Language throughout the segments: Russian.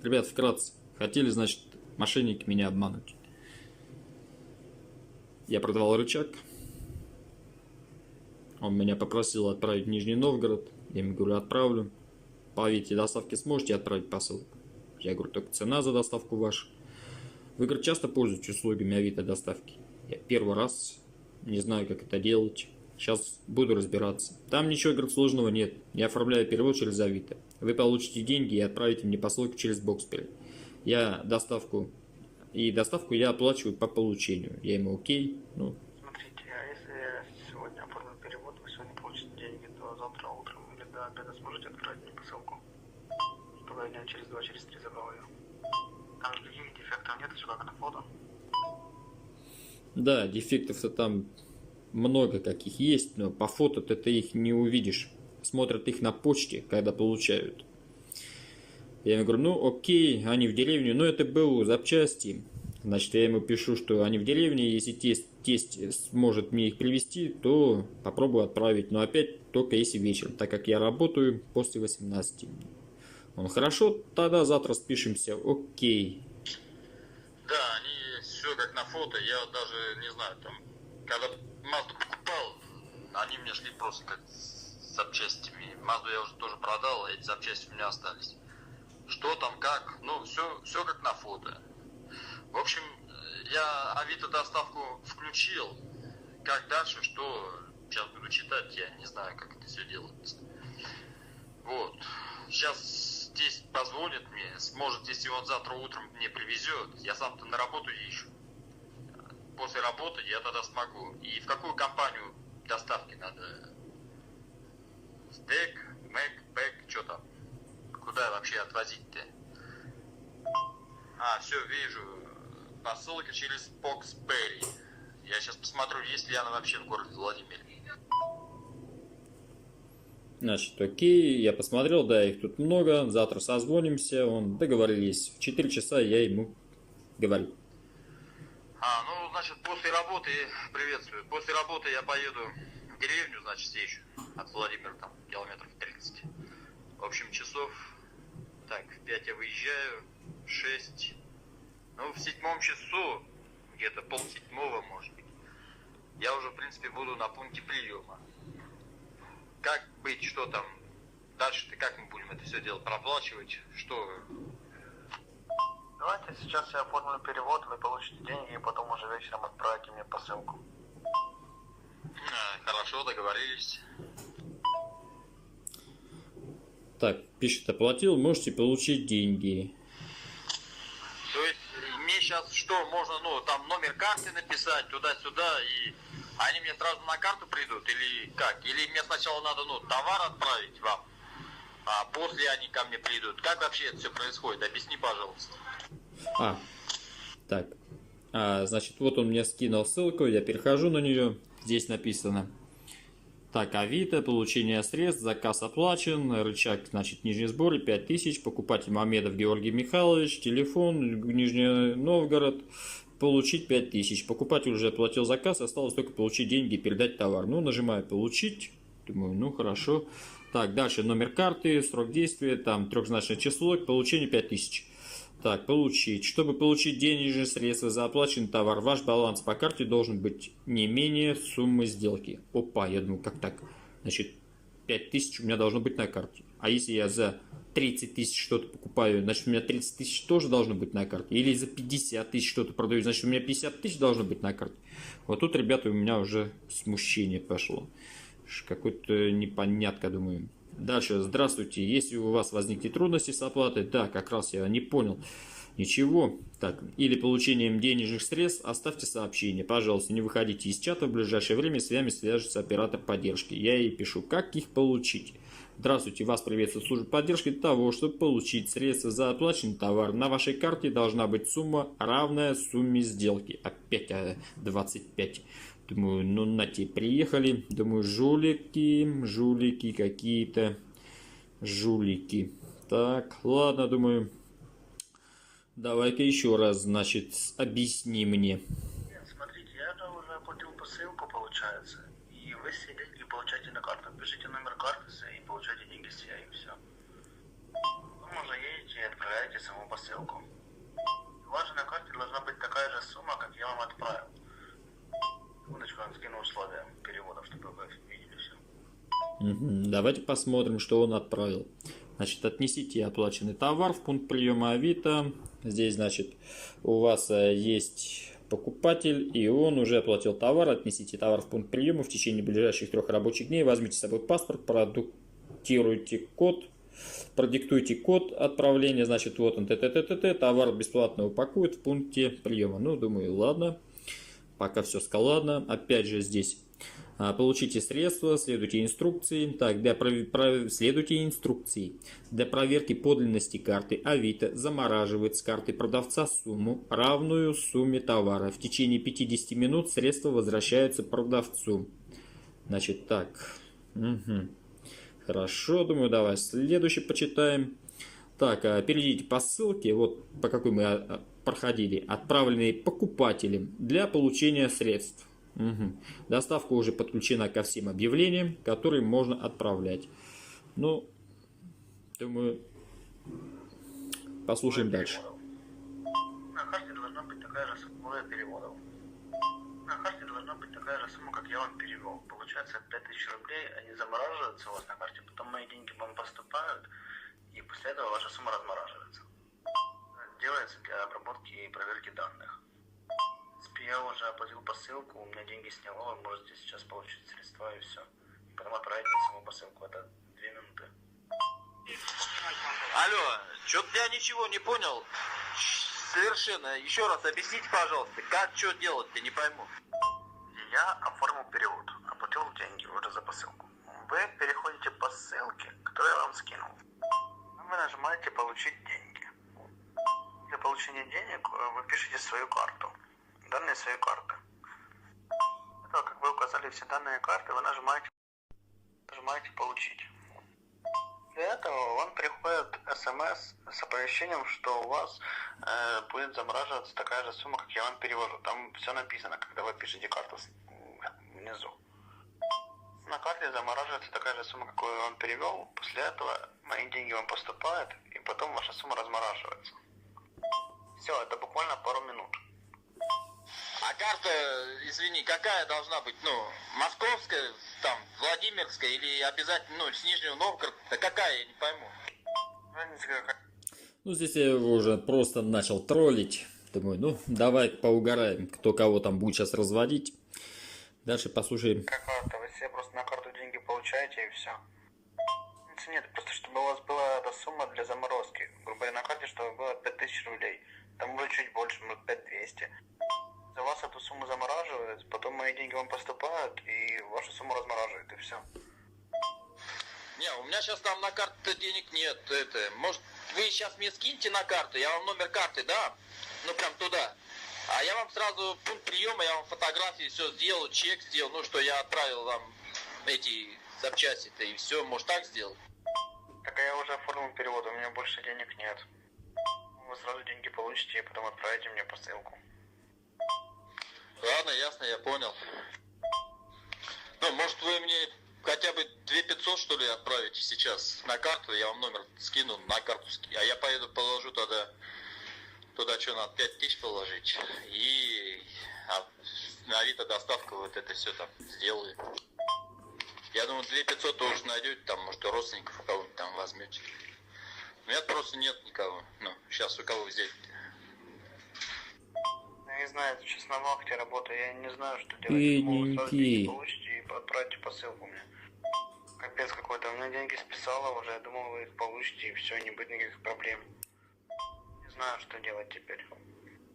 Ребят, вкратце. Хотели, значит, мошенники меня обмануть. Я продавал рычаг. Он меня попросил отправить в Нижний Новгород. Я ему говорю, отправлю. По Авито доставки сможете отправить посылку? Я говорю, только цена за доставку ваша. Вы, говорит, часто пользуетесь услугами Авито доставки? Я первый раз не знаю, как это делать. Сейчас буду разбираться. Там ничего, говорит, сложного нет. Я оформляю перевод через Авито. Вы получите деньги и отправите мне посылку через Бокспери. Я доставку я оплачиваю по получению. Я ему окей. Ну. Смотрите, а если сегодня оформил перевод, вы сегодня получите деньги, то завтра утром или до обеда сможете отправить мне посылку, чтобы я дня через 2, через 3 забрал ее. Там никаких дефектов нет, все как на фото. Да, дефектов-то там много каких есть, но по фото ты их не увидишь. Смотрят их на почте, когда получают. Я ему говорю, ну окей, они в деревне, но это БУ, запчасти. Значит, я ему пишу, что они в деревне, если тесть сможет мне их привезти, то попробую отправить. Но опять только если вечером, так как я работаю после 18. Он, хорошо, тогда завтра спишемся, окей. Да, они все как на фото, я даже не знаю, там, когда Мазду покупал, они мне шли просто как с запчастями. Мазду я уже тоже продал, а эти запчасти у меня остались. Что там, как, ну, все как на фото. В общем, я Авито доставку включил. Как дальше, что, сейчас буду читать, я не знаю, как это все делается. Вот. Сейчас здесь позвонит мне, сможет, если он завтра утром мне привезет, я сам-то на работу езжу. После работы я тогда смогу. И в какую компанию доставки надо? Стек, Мэк, Бэк, что там? Куда вообще отвозить-то? А, все, вижу. Посылка через Бокспери. Я сейчас посмотрю, есть ли она вообще в городе Владимире. Значит, окей, я посмотрел, да, их тут много. Завтра созвонимся, договорились. В 4 часа я ему говорю. Ну, значит, после работы, приветствую, после работы я поеду в деревню, значит, съезжу от Владимира, там, километров 30. В общем, часов, так, в 5 я выезжаю, в 6, ну, в 7 часу, где-то полседьмого, может быть, я уже, в принципе, буду на пункте приема. Как быть, что там, дальше-то как мы будем это все дело проплачивать, что... Давайте сейчас я оформлю перевод, вы получите деньги и потом уже вечером отправите мне посылку. Хорошо, договорились. Так, пишет, оплатил, можете получить деньги. То есть мне сейчас что, можно, ну, там номер карты написать туда-сюда, и они мне сразу на карту придут, или как? Или мне сначала надо, ну, товар отправить вам, а после они ко мне придут? Как вообще это все происходит? Объясни, пожалуйста. Так. Значит, вот он мне скинул ссылку, я перехожу на нее. Здесь написано. Так, Авито, получение средств, заказ оплачен, рычаг, значит, Нижний Сбор, 5000, покупатель Мамедов Георгий Михайлович, телефон, Нижний Новгород, получить 5000. Покупатель уже оплатил заказ, осталось только получить деньги и передать товар. Ну, нажимаю получить, думаю, ну, хорошо. Так, дальше номер карты, срок действия, там трехзначное число, получение 5000. Так, получить. Чтобы получить денежные средства за оплаченный товар, ваш баланс по карте должен быть не менее суммы сделки. Опа, я думаю, как так? Значит, 5000 у меня должно быть на карте. А если я за 30 тысяч что-то покупаю, значит, у меня 30 тысяч тоже должно быть на карте. Или за 50 тысяч что-то продаю, значит, у меня 50 тысяч должно быть на карте. Вот тут, ребята, у меня уже смущение пошло. Какой-то непонятка, думаю. Дальше, здравствуйте, если у вас возникли трудности с оплатой, да, как раз я не понял, ничего, так, или получением денежных средств, оставьте сообщение, пожалуйста, не выходите из чата, в ближайшее время с вами свяжется оператор поддержки, я ей пишу, как их получить. Здравствуйте, вас приветствует служба поддержки. Для того, чтобы получить средства за оплаченный товар, на вашей карте должна быть сумма, равная сумме сделки, опять 25. Думаю, ну нате, приехали. Думаю, жулики какие-то. Жулики. Так, ладно, думаю. Давай-ка еще раз, значит, объясни мне. Нет, смотрите, я же уже оплатил посылку, получается. И вы все деньги получаете на карту. Пишите номер карты и получаете деньги с и все. Вы уже едете и отправляете отправляете саму посылку. У вас же на карте должна быть такая же сумма, как я вам отправил. Секундочку, я вам скину условия переводов, чтобы вы видели все. Давайте посмотрим, что он отправил. Значит, отнесите оплаченный товар в пункт приема Авито. Здесь, значит, у вас есть покупатель, и он уже оплатил товар. Отнесите товар в пункт приема в течение ближайших 3 рабочих дней. Возьмите с собой паспорт, продиктуйте код отправления. Значит, вот он, товар бесплатно упакуют в пункте приема. Ну, думаю, ладно. Пока все складно. Опять же, здесь получите средства, следуйте инструкции. Так, следуйте инструкции. Для проверки подлинности карты Авито замораживает с карты продавца сумму, равную сумме товара. В течение 50 минут средства возвращаются продавцу. Значит, так. Хорошо, думаю, давай следующий почитаем. Так, перейдите по ссылке, вот по какой мы проходили, отправленные покупателям для получения средств. Доставка уже подключена ко всем объявлениям, которые можно отправлять. Ну, думаю, послушаем дальше. На карте должна быть такая же сумма переводов. На карте должна быть такая же сумма, как я вам перевел. Получается 5000 рублей, они замораживаются у вас на карте, потом мои деньги вам поступают, и после этого ваша сумма размораживается. Делается для обработки и проверки данных. Я уже оплатил посылку, у меня деньги сняло, вы можете сейчас получить средства и все. И потом отправить на саму посылку, это 2 минуты. Алло, что-то я ничего не понял. Совершенно. Еще раз объясните, пожалуйста, как что делать-то, не пойму. Я оформил перевод, оплатил деньги уже за посылку. Вы переходите по ссылке, которую я вам скинул. Вы нажимаете «Получить деньги». Для получения денег вы пишете свою карту. Данные своей карты. Это, как вы указали все данные карты, вы нажимаете «Получить». Для этого вам приходит смс с оповещением, что у вас будет замораживаться такая же сумма, как я вам перевожу. Там все написано, когда вы пишете карту внизу. На карте замораживается такая же сумма, какую я вам перевел. После этого мои деньги вам поступают, и потом ваша сумма размораживается. Все, это буквально пару минут. А карта, извини, какая должна быть? Ну, московская, там, Владимирская или обязательно, ну, с Нижнего Новгорода? Да какая, я не пойму. Разница какая? Ну, здесь я его уже просто начал троллить. Думаю, ну, давай поугараем, кто кого там будет сейчас разводить. Дальше послушаем. Какая-то, вы себе просто на карту деньги получаете и все. Нет, просто чтобы у вас была эта сумма для заморозки. Грубо говоря, на карте, чтобы было 5000 рублей. Там может чуть больше, может 5200. За вас эту сумму замораживают, потом мои деньги вам поступают, и вашу сумму размораживают, и все. Не, у меня сейчас там на карте денег нет. Может, вы сейчас мне скиньте на карту, я вам номер карты, да? Ну, прям туда. А я вам сразу пункт приема, я вам фотографии все сделаю, чек сделал, ну, что я отправил вам эти запчасти-то, и все, может, так сделать? Так я уже оформил перевод, у меня больше денег нет. Вы сразу деньги получите, и потом отправите мне посылку. Ладно, ясно, я понял. Ну, может, вы мне хотя бы 2500, что ли, отправите сейчас на карту, я вам номер скину, на карту скину, а я поеду положу туда что надо, 5000 положить, и на Авито доставка вот это все там сделаю. Я думаю, 2500 вы уже найдете, там, может, у родственников у кого-нибудь там возьмете. У меня просто нет никого, ну, сейчас у кого взять. Я не знаю, сейчас на вахте работаю, я не знаю, что делать. Вы сразу деньги получите и отправьте посылку мне. Капец какой-то, у меня деньги списала уже, я думал, вы их получите, и все, не будет никаких проблем. Не знаю, что делать теперь.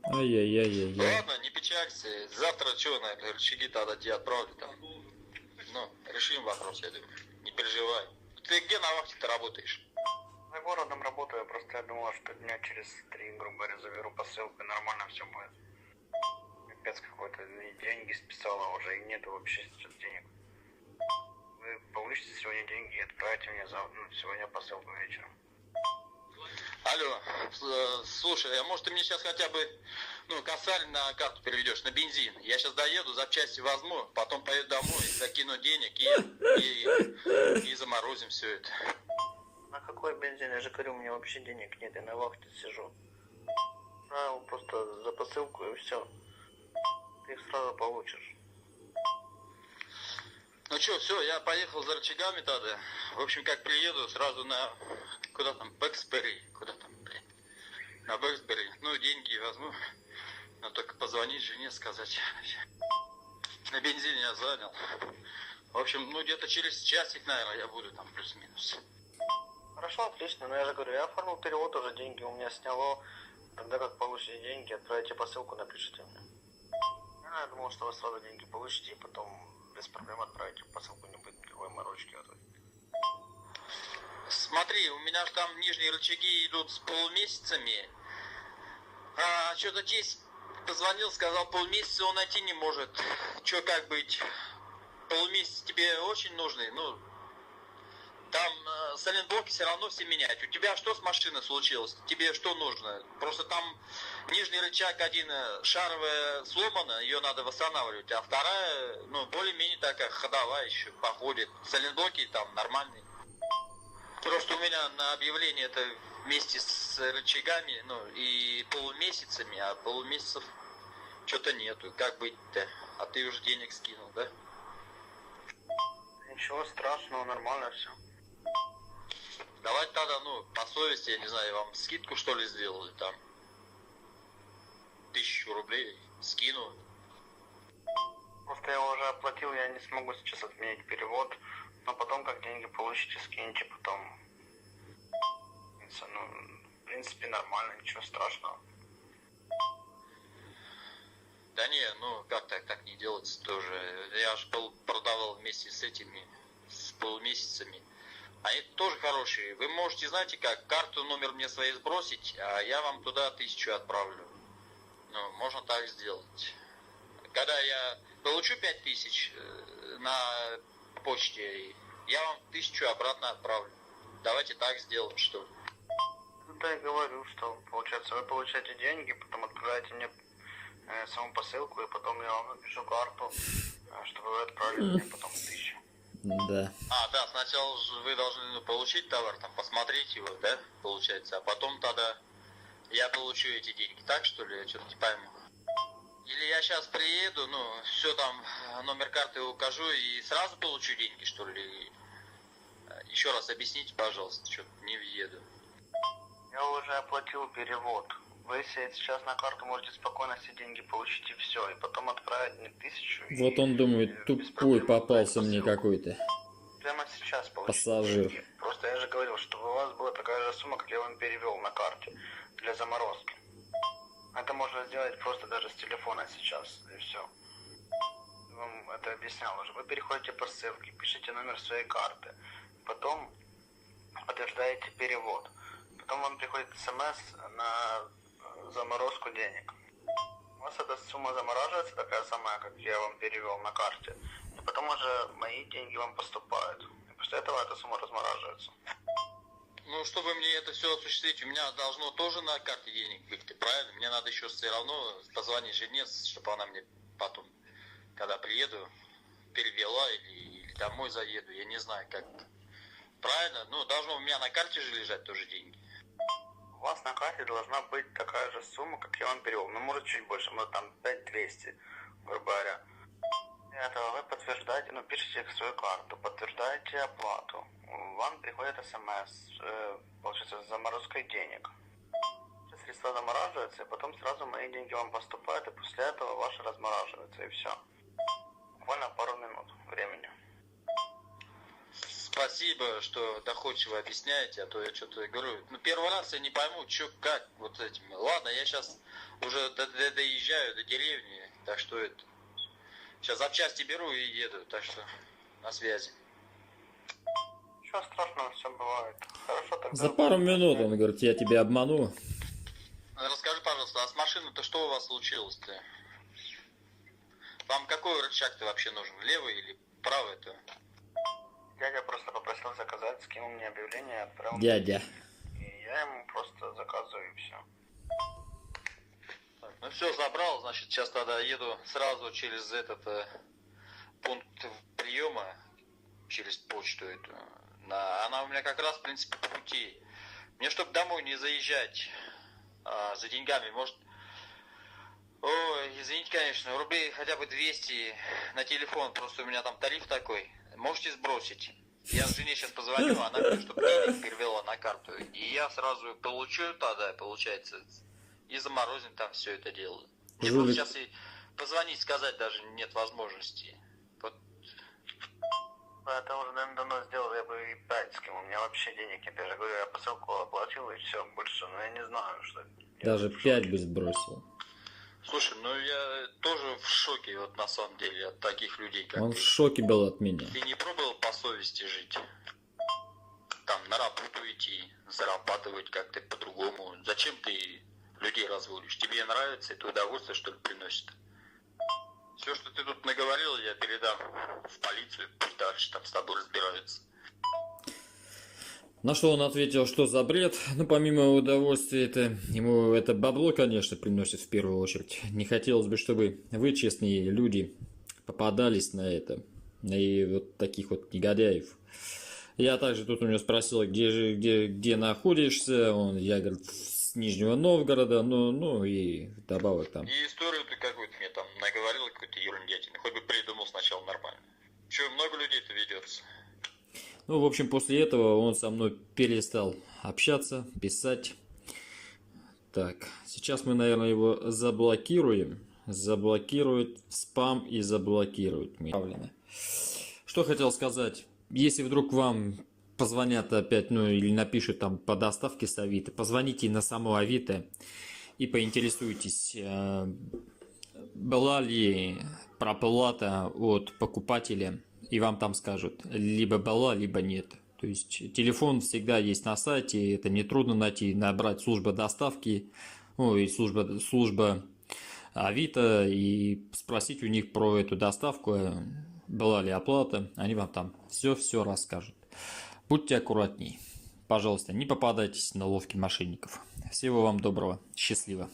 Ай-яй-яй-яй-яй. Ладно, не печалься, завтра что, на рычаги тогда тебе отправлю там. Ну, решим вопрос, я думаю, не переживай. Ты где на вахте-то работаешь? За городом работаю, просто я думал, что дня через 3, грубо говоря, заберу посылку, и нормально все будет. Капец какой-то, и деньги списала уже, и нету вообще сейчас денег. Вы получите сегодня деньги и отправите мне сегодня посылку вечером. Алло, слушай, а может ты мне сейчас хотя бы, ну, косарь на карту переведешь, на бензин? Я сейчас доеду, запчасти возьму, потом поеду домой, закину денег и заморозим все это. На Какой бензин? Я же говорю, у меня вообще денег нет, я на вахте сижу. Правил просто за посылку и все. Ты их сразу получишь. Ну что, все, я поехал за рычагами тогда. В общем, как приеду, сразу на... Куда там? Бэксбери. Куда там, блин? На Бэксбери. Ну, деньги возьму. Но только позвонить жене, сказать. На бензине я занял. В общем, ну, где-то через часик, наверное, я буду там плюс-минус. Хорошо, отлично. Но я же говорю, я оформил перевод, уже деньги у меня сняло. Тогда как получите деньги, отправите посылку, напишите мне. Я думал, что вы сразу деньги получите, и потом без проблем отправите посылку, не будет никакой морочки. Смотри, у меня же там нижние рычаги идут с полумесяцами. А что-то здесь позвонил, сказал, полмесяца он найти не может. Че, как быть? Полумесяц тебе очень нужны? Ну, там сайлентблоки все равно все менять. У тебя что с машиной случилось? Тебе что нужно? Просто там нижний рычаг один, шаровая сломана, ее надо восстанавливать, а вторая, ну, более-менее такая ходовая еще походит. Сайлентблоки там нормальные. Просто у меня на объявлении это вместе с рычагами, ну, и полумесяцами, а полумесяцев что-то нету. Как быть-то? А ты уже денег скинул, да? Ничего страшного, нормально все. Давай тогда, ну, по совести, я не знаю, вам скидку что ли сделали там? 1000 рублей скину. Просто я уже оплатил, я не смогу сейчас отменить перевод. Но потом, как деньги получите, скиньте потом. Ну, в принципе, нормально, ничего страшного. Да не, ну как так не делается тоже. Я же продавал вместе с этими, с полумесяцами. Они тоже хорошие. Вы можете, знаете как, карту, номер мне своей сбросить, а я вам туда 1000 отправлю. Ну, можно так сделать. Когда я получу 5000 на почте, я вам 1000 обратно отправлю. Давайте так сделаем, что ли. Да, я говорю, что получается, вы получаете деньги, потом отправляете мне саму посылку, и потом я вам напишу карту, чтобы вы отправили мне потом 1000. Да. А, да, сначала же вы должны получить товар, там, посмотреть его, да, получается, а потом тогда я получу эти деньги, так что ли, я что-то не пойму. Или я сейчас приеду, ну, все там, номер карты укажу и сразу получу деньги, что ли? Еще раз объясните, пожалуйста, что-то не въеду. Я уже оплатил перевод. Вы сейчас на карту можете спокойно все деньги получить и все, и потом отправить мне 1000. Вот он думает, тупой попался мне какой-то. Прямо сейчас получите Пассажир. деньги. Просто я же говорил, чтобы у вас была такая же сумма, как я вам перевел на карте для заморозки. Это можно сделать просто даже с телефона сейчас, и все. Вам это объяснял уже. Вы переходите по ссылке, пишите номер своей карты, потом подтверждаете перевод. Потом вам приходит смс на заморозку денег. У вас эта сумма замораживается, такая самая, как я вам перевел на карте. И потом уже мои деньги вам поступают. И после этого эта сумма размораживается. Ну, чтобы мне это все осуществить, у меня должно тоже на карте денег быть, правильно? Мне надо еще все равно позвонить жене, чтобы она мне потом, когда приеду, перевела или домой заеду, я не знаю как. Правильно? Ну, должно у меня на карте же лежать тоже деньги. У вас на карте должна быть такая же сумма, как я вам перевел. Ну, может, чуть больше, может, там 5200, грубо говоря. Для этого вы подтверждаете, ну, пишите свою карту, подтверждаете оплату. Вам приходит смс, получается, с заморозкой денег. Средства замораживаются, и потом сразу мои деньги вам поступают, и после этого ваши размораживаются, и все. Буквально пару минут времени. Спасибо, что доходчиво объясняете, а то я что-то говорю. Ну, первый раз я не пойму, что, как, вот этим. Ладно, я сейчас уже доезжаю до деревни, так что это... Сейчас запчасти беру и еду, так что на связи. Ничего страшного, все бывает. Хорошо, тогда... За пару минут он говорит, я тебя обману. Расскажи, пожалуйста, а с машиной-то что у вас случилось-то? Вам какой рычаг-то вообще нужен? Левый или правый-то? Дядя просто попросил заказать, скинул мне объявление, отправил. Дядя. И я ему просто заказываю, и все. Так, ну все, забрал, значит, сейчас тогда еду сразу через этот пункт приема, через почту эту, Она у меня как раз, в принципе, по пути. Мне, чтобы домой не заезжать за деньгами, может... Ой, извините, конечно, рублей хотя бы 200 на телефон, просто у меня там тариф такой. Можете сбросить? Я жене сейчас позвоню, она мне, чтобы денег перевела на карту. И я сразу получу тогда, получается, и заморозим там все это дело. Мне просто сейчас и позвонить, сказать даже нет возможности. Вот. Это уже, наверное, давно сделал, я бы и пять скинул. У меня вообще денег нет. Я же говорю, я посылку оплатил и все, больше, но я не знаю, что... Даже 5 бы сбросил. Слушай, ну я тоже в шоке, вот на самом деле, от таких людей, как Он ты. в шоке был от меня. Ты не пробовал по совести жить? Там на работу идти, зарабатывать как-то по-другому. Зачем ты людей разводишь? Тебе нравится это удовольствие, что ли, приносит? Все, что ты тут наговорил, я передам в полицию, пусть дальше там с тобой разбираются. На что он ответил, что за бред. Ну, помимо удовольствия, ему это бабло, конечно, приносит в первую очередь. Не хотелось бы, чтобы вы, честные люди, попадались на это. И вот таких вот негодяев. Я также тут у него спросил, где находишься. Я, говорит, с Нижнего Новгорода, ну и добавок там. И историю ты какую-то мне там наговорил, какую-то ерундятину. Хоть бы придумал сначала нормально. Че, много людей-то ведется? Ну, в общем, после этого он со мной перестал общаться, писать. Так, сейчас мы, наверное, его заблокируем. Заблокирует спам и заблокирует меня. Что хотел сказать. Если вдруг вам позвонят опять, ну или напишут там по доставке с Авито, позвоните на само Авито и поинтересуйтесь, была ли проплата от покупателя, и вам там скажут, либо была, либо нет. То есть телефон всегда есть на сайте, это нетрудно найти, набрать служба доставки, ну и служба Авито, и спросить у них про эту доставку, была ли оплата, они вам там все расскажут. Будьте аккуратней. Пожалуйста, не попадайтесь на уловки мошенников. Всего вам доброго. Счастливо.